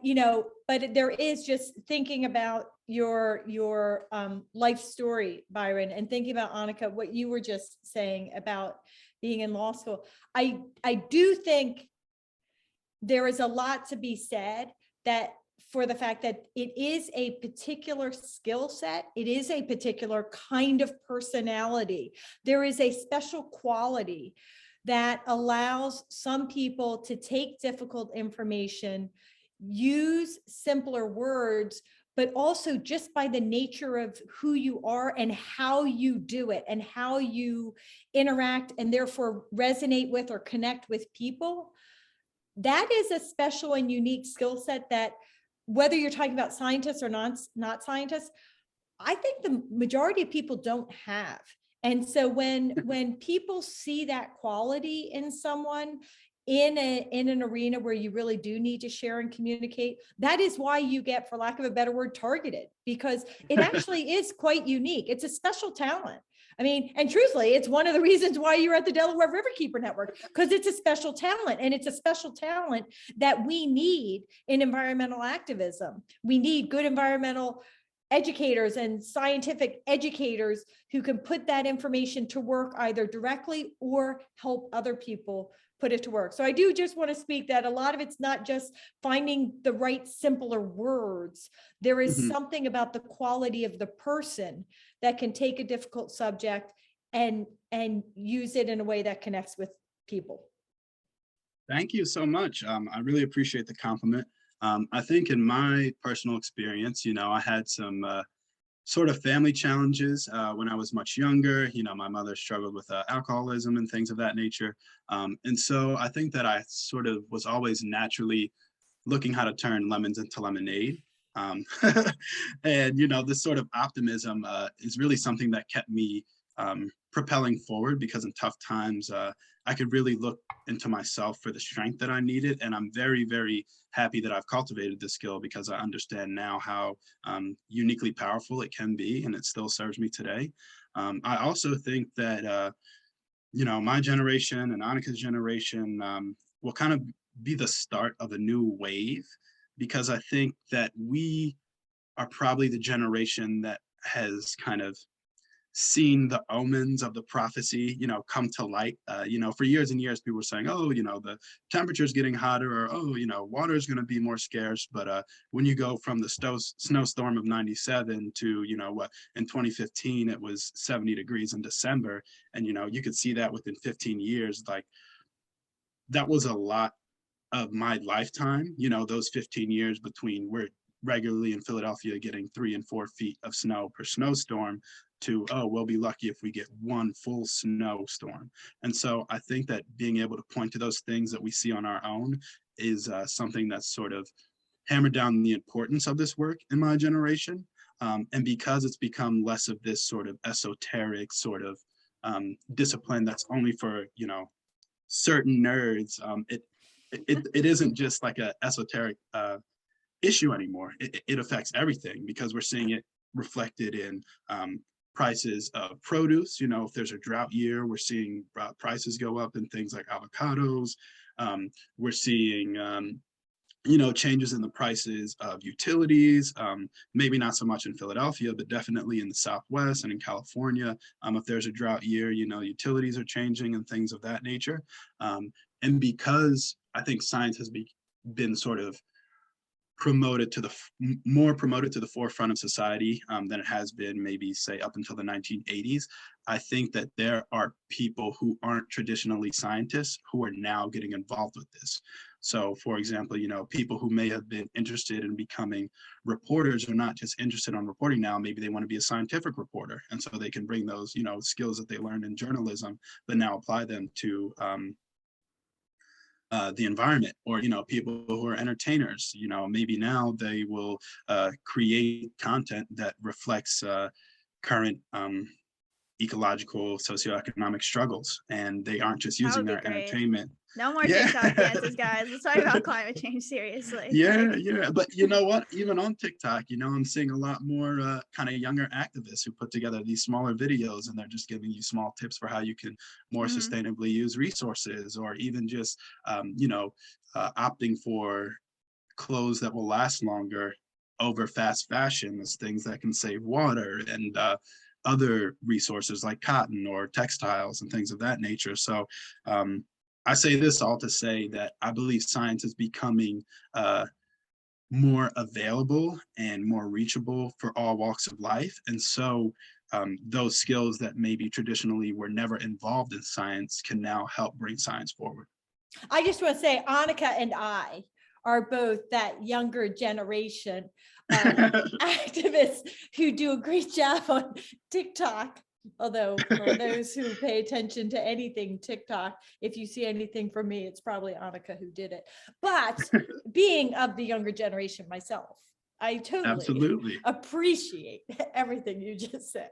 but there is just thinking about your life story, Byron, and thinking about Anneke, what you were just saying about being in law school. I do think there is a lot to be said that for the fact that it is a particular skill set, it is a particular kind of personality. There is a special quality that allows some people to take difficult information, use simpler words, but also just by the nature of who you are and how you do it and how you interact and therefore resonate with or connect with people. That is a special and unique skill set that, whether you're talking about scientists or not scientists, I think the majority of people don't have. And so when people see that quality in someone in an arena where you really do need to share and communicate, that is why you get, for lack of a better word, targeted, because it actually is quite unique. It's a special talent. I mean, and truthfully, it's one of the reasons why you're at the Delaware Riverkeeper Network, because it's a special talent, and it's a special talent that we need in environmental activism. We need good environmental educators and scientific educators who can put that information to work either directly or help other people put it to work. So I do just want to speak that a lot of it's not just finding the right simpler words. There is something about the quality of the person that can take a difficult subject and use it in a way that connects with people. Thank you so much. I really appreciate the compliment. I think in my personal experience, I had some sort of family challenges when I was much younger. My mother struggled with alcoholism and things of that nature. And so I think that I sort of was always naturally looking how to turn lemons into lemonade. And, this sort of optimism is really something that kept me propelling forward, because in tough times, I could really look into myself for the strength that I needed. And I'm very, very happy that I've cultivated this skill, because I understand now how uniquely powerful it can be, and it still serves me today. I also think that, my generation and Anneke's generation will kind of be the start of a new wave, because I think that we are probably the generation that has kind of seen the omens of the prophecy, come to light. For years and years, people were saying, oh, the temperature is getting hotter, or, water is going to be more scarce. But when you go from the snowstorm of 97 to, in 2015, it was 70 degrees in December. And, you could see that within 15 years, like that was a lot of my lifetime, you know, those 15 years between we're regularly in Philadelphia getting 3 and 4 feet of snow per snowstorm to, oh, we'll be lucky if we get one full snowstorm. And so I think that being able to point to those things that we see on our own is something that's sort of hammered down the importance of this work in my generation. And because it's become less of this sort of esoteric sort of discipline that's only for, you know, certain nerds, it isn't just like a esoteric issue anymore. It affects everything because we're seeing it reflected in prices of produce. You know, if there's a drought year, we're seeing prices go up in things like avocados. We're seeing you know, changes in the prices of utilities, maybe not so much in Philadelphia, but definitely in the Southwest and in California. If there's a drought year, you know, utilities are changing and things of that nature. And because I think science has been sort of promoted to the more promoted to the forefront of society than it has been maybe say up until the 1980s. I think that there are people who aren't traditionally scientists who are now getting involved with this. So for example, you know, people who may have been interested in becoming reporters are not just interested in reporting now, maybe they want to be a scientific reporter. And so they can bring those, you know, skills that they learned in journalism, but now apply them to the environment. Or, you know, people who are entertainers, you know, maybe now they will create content that reflects current ecological, socioeconomic struggles, and they aren't just using their entertainment. No more TikTok dances, guys. Let's talk about climate change seriously. Yeah, but you know what? Even on TikTok, you know, I'm seeing a lot more kind of younger activists who put together these smaller videos, and they're just giving you small tips for how you can more sustainably use resources, or even just, you know, opting for clothes that will last longer over fast fashion as things that can save water and other resources like cotton or textiles and things of that nature. So I say this all to say that I believe science is becoming more available and more reachable for all walks of life. And so those skills that maybe traditionally were never involved in science can now help bring science forward. I just want to say Anneke and I are both that younger generation activists who do a great job on TikTok. Although for those who pay attention to anything TikTok, if you see anything from me, it's probably Anneke who did it. But being of the younger generation myself, I totally appreciate everything you just said.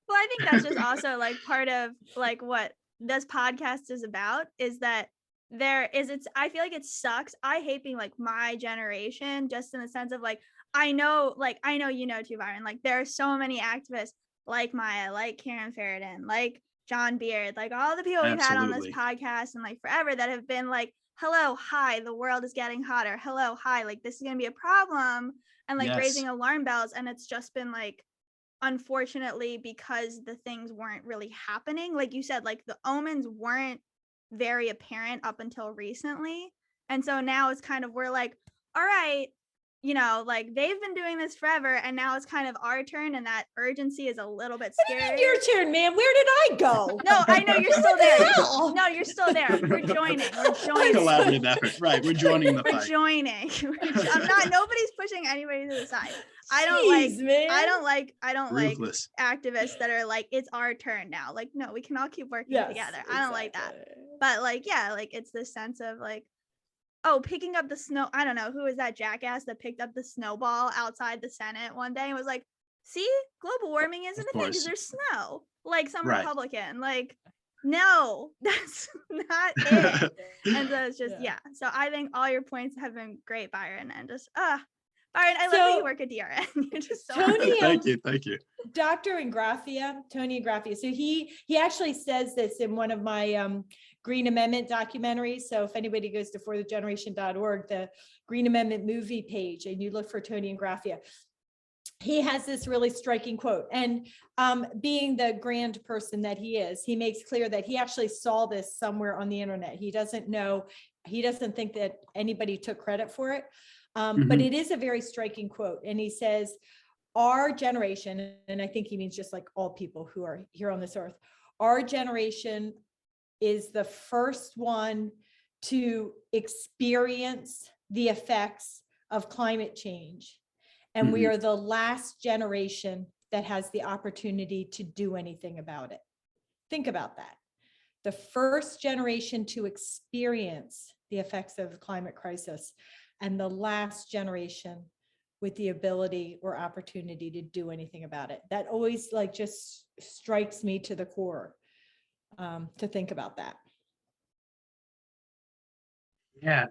Well, I think that's just also like part of like what this podcast is about, is that I feel like it sucks. I hate being like my generation, just in the sense of like, I know you know too, Byron, like there are so many activists like Maya, like Karen Ferridan, like John Beard, like all the people we've had on this podcast and like forever that have been like, hello, hi, the world is getting hotter. Hello, hi, like this is going to be a problem, and like raising alarm bells. And it's just been like, unfortunately, because the things weren't really happening. Like you said, like the omens weren't very apparent up until recently. And so now it's kind of, we're like, all right, you know, like they've been doing this forever, and now it's kind of our turn, and that urgency is a little bit scary. Your turn, man. Where did I go? No, I know you're still there. No, you're still there. We're joining. Collaborative effort, right? We're joining the fight. We're joining. I'm not. Nobody's pushing anybody to the side. I don't like activists that are like, it's our turn now. Like, no, we can all keep working together. I don't like that. But like, yeah, like it's this sense of like, oh, picking up the snow. I don't know, who is that jackass that picked up the snowball outside the Senate one day and was like, see, global warming isn't a thing because there's snow. Like some Republican, like, no, that's not it. And so it's just, So I think all your points have been great, Byron. And just, Byron, I love that you work at DRN. You're just so Tony, thank you. Dr. Ingraffia, Tony Ingraffia. So he actually says this in one of my Green Amendment documentaries. So if anybody goes to forthegeneration.org, the Green Amendment movie page, and you look for Tony Ingraffia, he has this really striking quote. And being the grand person that he is, he makes clear that he actually saw this somewhere on the internet. He doesn't think that anybody took credit for it. But it is a very striking quote. And he says, our generation, and I think he means just like all people who are here on this earth, our generation is the first one to experience the effects of climate change. And we are the last generation that has the opportunity to do anything about it. Think about that. The first generation to experience the effects of the climate crisis, and the last generation with the ability or opportunity to do anything about it. That always like just strikes me to the core, to think about that. Yeah,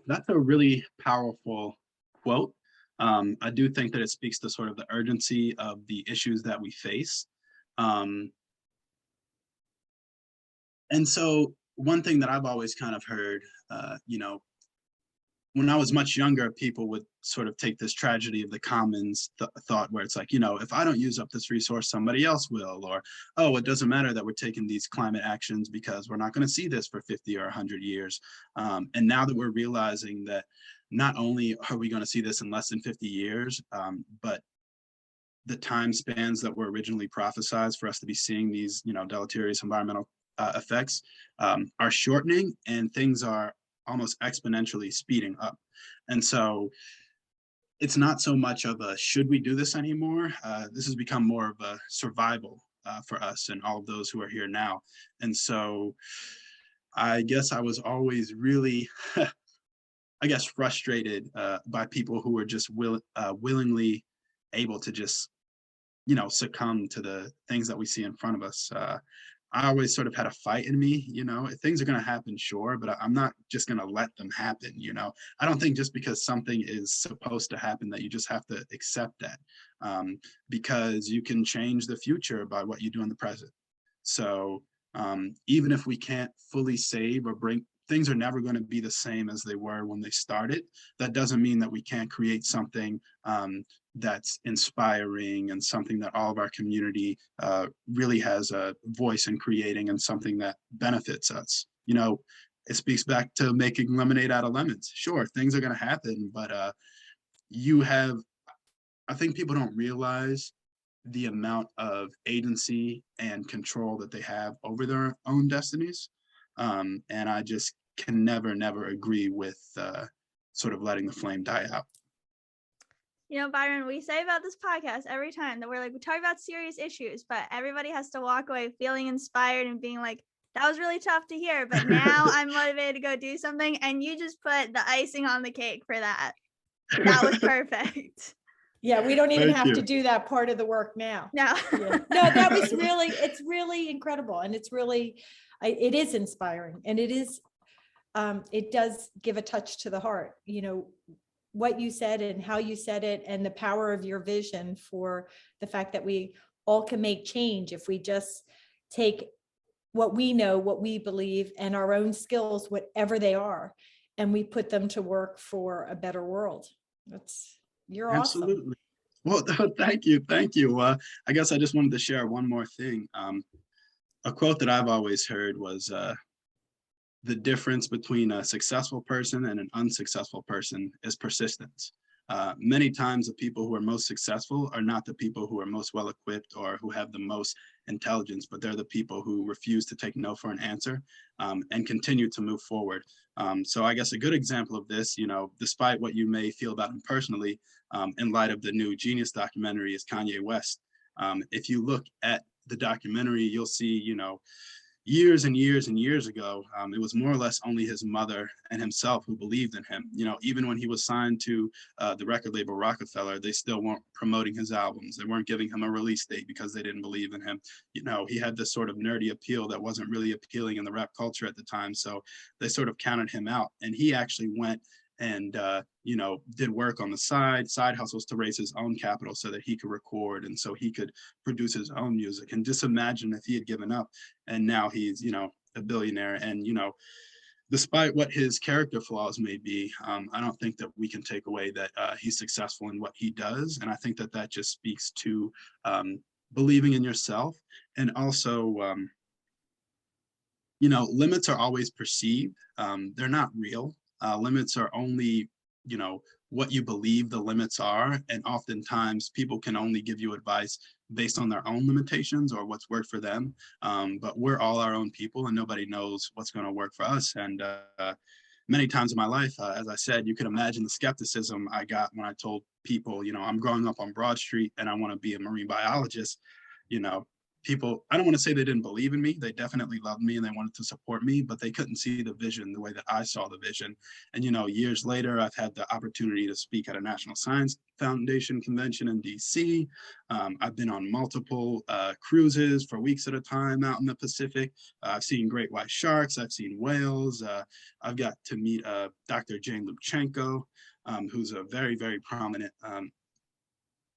that's a really powerful quote. I do think that it speaks to sort of the urgency of the issues that we face. And so one thing that I've always kind of heard, when I was much younger, people would sort of take this tragedy of the commons thought where it's like, if I don't use up this resource, somebody else will, or, oh, it doesn't matter that we're taking these climate actions because we're not going to see this for 50 or 100 years. And now that we're realizing that not only are we going to see this in less than 50 years, but the time spans that were originally prophesized for us to be seeing these, deleterious environmental effects are shortening, and things are almost exponentially speeding up. And so it's not so much of a should we do this anymore. This has become more of a survival for us and all of those who are here now. And so I guess I was always really frustrated by people who were just willingly able to just succumb to the things that we see in front of us. I always sort of had a fight in me, things are going to happen, sure, but I'm not just going to let them happen. I don't think just because something is supposed to happen that you just have to accept that, because you can change the future by what you do in the present. So even if we can't fully save or bring, things are never going to be the same as they were when they started. That doesn't mean that we can't create something that's inspiring and something that all of our community really has a voice in creating, and something that benefits us. It speaks back to making lemonade out of lemons. Sure, things are going to happen, but I think people don't realize the amount of agency and control that they have over their own destinies. And I just can never agree with sort of letting the flame die out. Byron, we say about this podcast every time that we talk about serious issues, but everybody has to walk away feeling inspired and being like, that was really tough to hear, but now I'm motivated to go do something. And you just put the icing on the cake for that. That was perfect. Yeah, we don't even have to do that part of the work now. No. Yeah. No, that was really, it's really incredible. And it's really, it is inspiring, and it does give a touch to the heart, what you said and how you said it, and the power of your vision for the fact that we all can make change if we just take what we know, what we believe, and our own skills, whatever they are, and we put them to work for a better world. You're Absolutely. awesome. Well, thank you. I guess I just wanted to share one more thing. A quote that I've always heard was, the difference between a successful person and an unsuccessful person is persistence. Many times the people who are most successful are not the people who are most well equipped or who have the most intelligence, but they're the people who refuse to take no for an answer and continue to move forward. So I guess a good example of this, despite what you may feel about him personally, in light of the new Genius documentary, is Kanye West. If you look at the documentary, you'll see, years and years and years ago, it was more or less only his mother and himself who believed in him. Even when he was signed to the record label Rockefeller, they still weren't promoting his albums. They weren't giving him a release date because they didn't believe in him. He had this sort of nerdy appeal that wasn't really appealing in the rap culture at the time. So they sort of counted him out. And he actually went and did work on the side hustles to raise his own capital so that he could record and so he could produce his own music. And just imagine if he had given up, and now he's a billionaire. And despite what his character flaws may be, I don't think that we can take away that he's successful in what he does. And I think that just speaks to believing in yourself. And also limits are always perceived. They're not real. Limits are only, what you believe the limits are. And oftentimes people can only give you advice based on their own limitations or what's worked for them. But we're all our own people and nobody knows what's going to work for us. And many times in my life, as I said, you can imagine the skepticism I got when I told people, I'm growing up on Broad Street and I want to be a marine biologist. People, I don't want to say they didn't believe in me. They definitely loved me and they wanted to support me, but they couldn't see the vision the way that I saw the vision. And, years later, I've had the opportunity to speak at a National Science Foundation convention in DC. I've been on multiple cruises for weeks at a time out in the Pacific. I've seen great white sharks. I've seen whales. I've got to meet Dr. Jane Lubchenco, who's a very, very prominent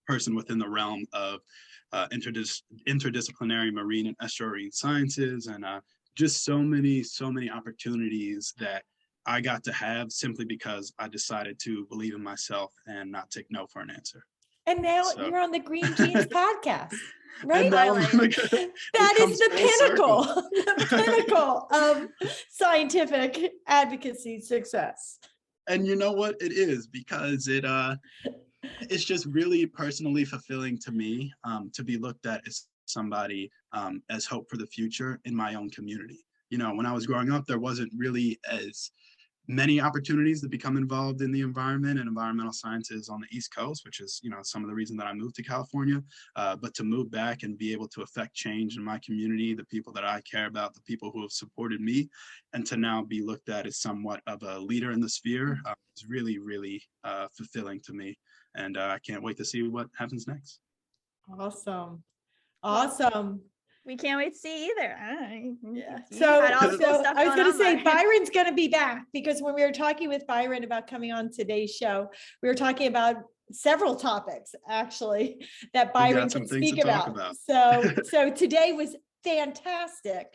person within the realm of interdisciplinary marine and estuarine sciences, and just so many opportunities that I got to have simply because I decided to believe in myself and not take no for an answer. And now you're on the Green Jeans podcast, right? That is the pinnacle of scientific advocacy success. And you know what? It is, because it's just really personally fulfilling to me to be looked at as somebody as hope for the future in my own community. When I was growing up, there wasn't really as many opportunities to become involved in the environment and environmental sciences on the East Coast, which is, some of the reason that I moved to California. But to move back and be able to affect change in my community, the people that I care about, the people who have supported me, and to now be looked at as somewhat of a leader in the sphere is really, really fulfilling to me. And I can't wait to see what happens next. Awesome. We can't wait to see either. Yeah. So I was going to say, Byron's going to be back, because when we were talking with Byron about coming on today's show, we were talking about several topics actually that Byron can speak about. So today was fantastic,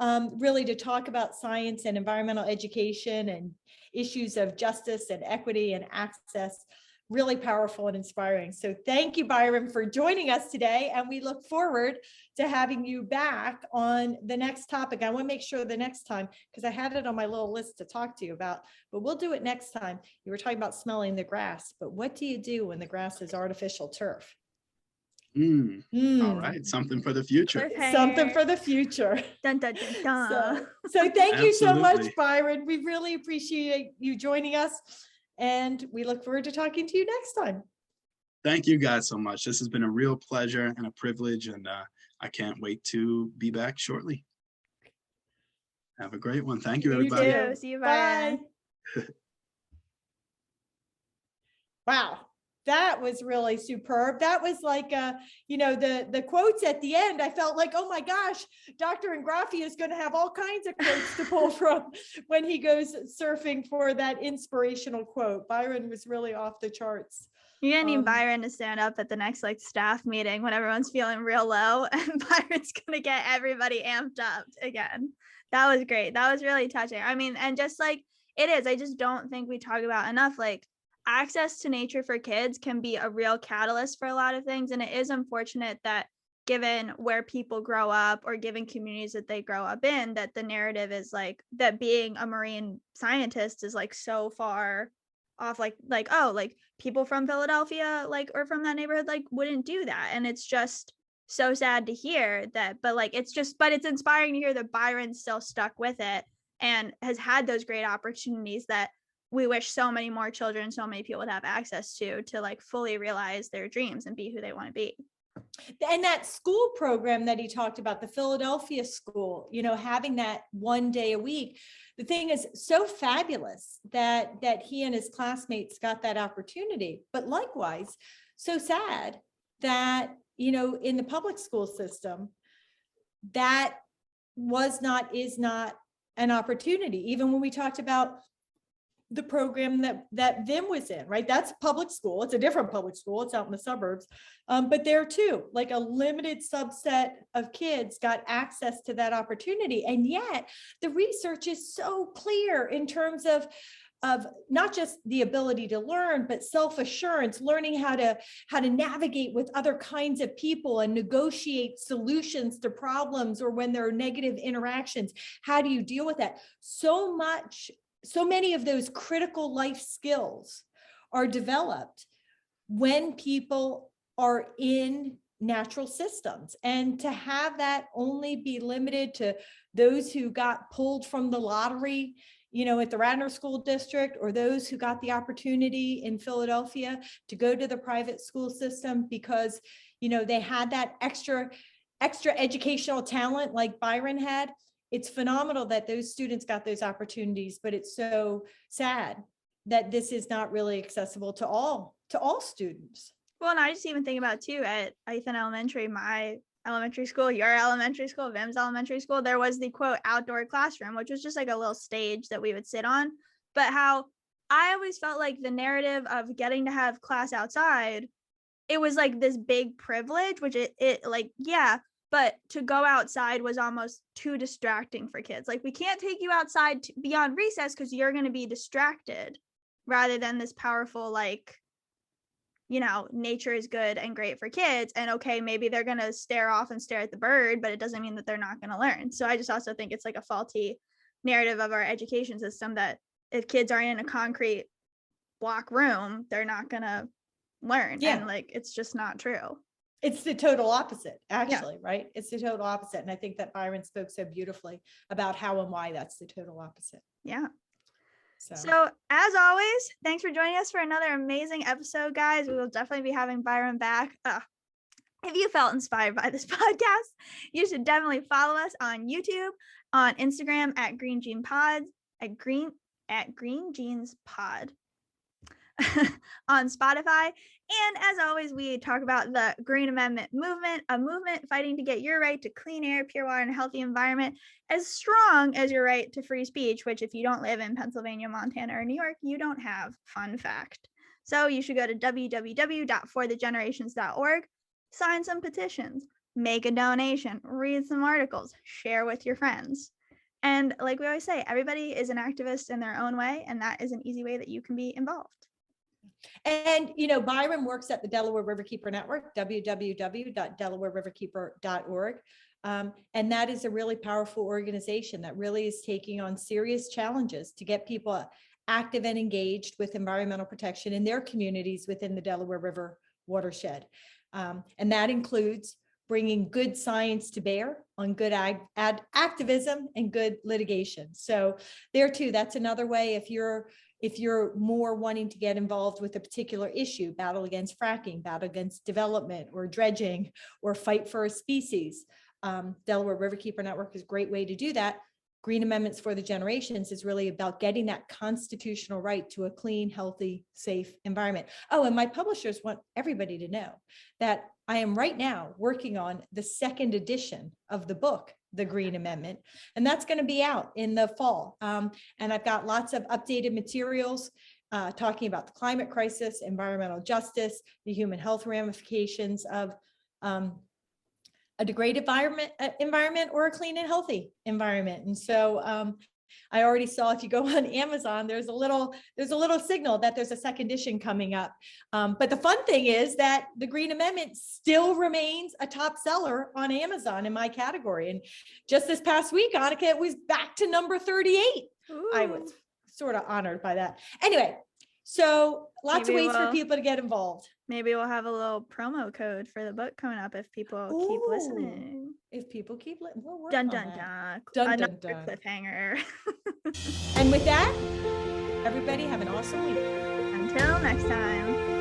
really, to talk about science and environmental education and issues of justice and equity and access. Really powerful and inspiring. So thank you, Byron, for joining us today. And we look forward to having you back on the next topic. I want to make sure the next time, because I had it on my little list to talk to you about, but we'll do it next time. You were talking about smelling the grass, but what do you do when the grass is artificial turf? All right. Something for the future. Something for the future. Dun, dun, dun, dun. So thank you so much, Byron. We really appreciate you joining us. And we look forward to talking to you next time. Thank you guys so much. This has been a real pleasure and a privilege, and I can't wait to be back shortly. Have a great one. Thank you, everybody. You too. See you. Bye. Wow. That was really superb. That was like, the quotes at the end, I felt like, oh my gosh, Dr. Ingraffia is going to have all kinds of quotes to pull from when he goes surfing for that inspirational quote. Byron was really off the charts. You're gonna need Byron to stand up at the next staff meeting when everyone's feeling real low, and Byron's gonna get everybody amped up again. That was great. That was really touching. I mean, and just it is, I just don't think we talk about enough, access to nature for kids can be a real catalyst for a lot of things. And it is unfortunate that given where people grow up or given communities that they grow up in, that the narrative is that being a marine scientist is so far off, people from Philadelphia, or from that neighborhood, wouldn't do that. And it's just so sad to hear that, but it's inspiring to hear that Byron's still stuck with it and has had those great opportunities that we wish so many more children, so many people would have access to fully realize their dreams and be who they want to be. And that school program that he talked about, the Philadelphia school, having that one day a week, the thing is so fabulous that he and his classmates got that opportunity. But likewise, so sad that, in the public school system, that is not an opportunity. Even when we talked about the program that Vim was in, right? That's public school. It's a different public school. It's out in the suburbs. But there too, a limited subset of kids got access to that opportunity. And yet the research is so clear in terms of not just the ability to learn, but self-assurance, learning how to navigate with other kinds of people and negotiate solutions to problems, or when there are negative interactions, how do you deal with that? So many of those critical life skills are developed when people are in natural systems, and to have that only be limited to those who got pulled from the lottery, at the Radnor School District, or those who got the opportunity in Philadelphia to go to the private school system because, they had that extra educational talent like Byron had. It's phenomenal that those students got those opportunities, but it's so sad that this is not really accessible to all students. Well, and I just even think about too at Ethan Elementary, my elementary school, your elementary school, Vim's elementary school, there was the quote outdoor classroom, which was just like a little stage that we would sit on. But how I always felt like the narrative of getting to have class outside, it was like this big privilege, which it like, yeah, but to go outside was almost too distracting for kids. Like, we can't take you outside beyond recess because you're going to be distracted, rather than this powerful, like, nature is good and great for kids. And okay, maybe they're going to stare off and stare at the bird, but it doesn't mean that they're not going to learn. So I just also think it's like a faulty narrative of our education system that if kids are in a concrete block room, they're not going to learn. Yeah. And like, it's just not true. It's the total opposite, actually, right? It's the total opposite. And I think that Byron spoke so beautifully about how and why that's the total opposite. Yeah. So as always, thanks for joining us for another amazing episode, guys. We will definitely be having Byron back. If you felt inspired by this podcast, you should definitely follow us on YouTube, on Instagram at Green Jean Pods, at Green Jeans Pod, on Spotify. And as always, we talk about the Green Amendment movement, a movement fighting to get your right to clean air, pure water, and a healthy environment as strong as your right to free speech, which if you don't live in Pennsylvania, Montana, or New York, you don't have. Fun fact. So you should go to www.forthegenerations.org, sign some petitions, make a donation, read some articles, share with your friends. And like we always say, everybody is an activist in their own way, and that is an easy way that you can be involved. And, Byron works at the Delaware Riverkeeper Network, www.delawareriverkeeper.org. And that is a really powerful organization that really is taking on serious challenges to get people active and engaged with environmental protection in their communities within the Delaware River watershed. And that includes bringing good science to bear on good activism and good litigation. So there too, that's another way if you're more wanting to get involved with a particular issue, battle against fracking, battle against development or dredging, or fight for a species. Delaware Riverkeeper Network is a great way to do that. Green Amendments for the Generations is really about getting that constitutional right to a clean, healthy, safe environment. Oh, and my publishers want everybody to know that I am right now working on the second edition of the book, The Green Amendment, and that's going to be out in the fall. And I've got lots of updated materials talking about the climate crisis, environmental justice, the human health ramifications of a degraded environment or a clean and healthy environment. And so I already saw, if you go on Amazon, there's a little signal that there's a second edition coming up. But the fun thing is that the Green Amendment still remains a top seller on Amazon in my category. And just this past week, Anneke, it was back to number 38. Ooh. I was sort of honored by that. Anyway, so lots of ways for people to get involved. Maybe we'll have a little promo code for the book coming up if people keep listening. If people keep listening, we'll work dun, on dun, that. dun. Another cliffhanger. And with that, everybody have an awesome week. Until next time.